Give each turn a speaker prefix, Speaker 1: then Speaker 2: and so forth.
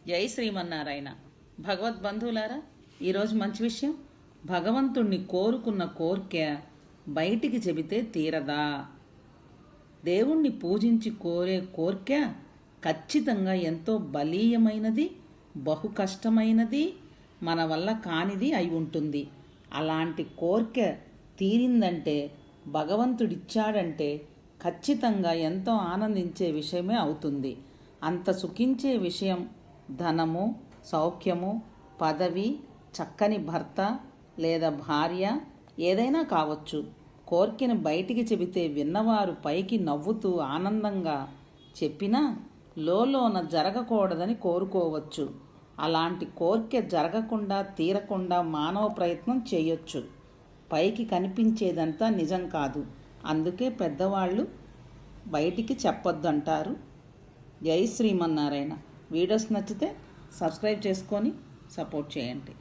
Speaker 1: జై శ్రీమన్నారాయణ. భగవద్బంధువులారా, ఈరోజు మంచి విషయం. భగవంతుణ్ణి కోరుకున్న కోర్కె బయటికి చెబితే తీరదా? దేవుణ్ణి పూజించి కోరే కోర్కె ఖచ్చితంగా ఎంతో బలీయమైనది, బహు కష్టమైనది, మన వల్ల కానిది అయి ఉంటుంది. అలాంటి కోర్కె తీరిందంటే, భగవంతుడిచ్చాడంటే ఖచ్చితంగా ఎంతో ఆనందించే విషయమే అవుతుంది. అంత సుఖించే విషయం ధనము, సౌఖ్యము, పదవి, చక్కని భర్త లేదా భార్య ఏదైనా కావచ్చు. కోర్కెను బయటికి చెబితే విన్నవారు పైకి నవ్వుతూ ఆనందంగా చెప్పినా లోలోన జరగకూడదని కోరుకోవచ్చు. అలాంటి కోర్కె జరగకుండా తీరకుండా మానవ ప్రయత్నం చేయొచ్చు. పైకి కనిపించేదంతా నిజం కాదు. అందుకే పెద్దవాళ్ళు బయటికి చెప్పొద్దంటారు. జై శ్రీమన్నారాయణ. వీడియోస్ నచ్చితే సబ్స్క్రైబ్ చేసుకొని సపోర్ట్ చేయండి.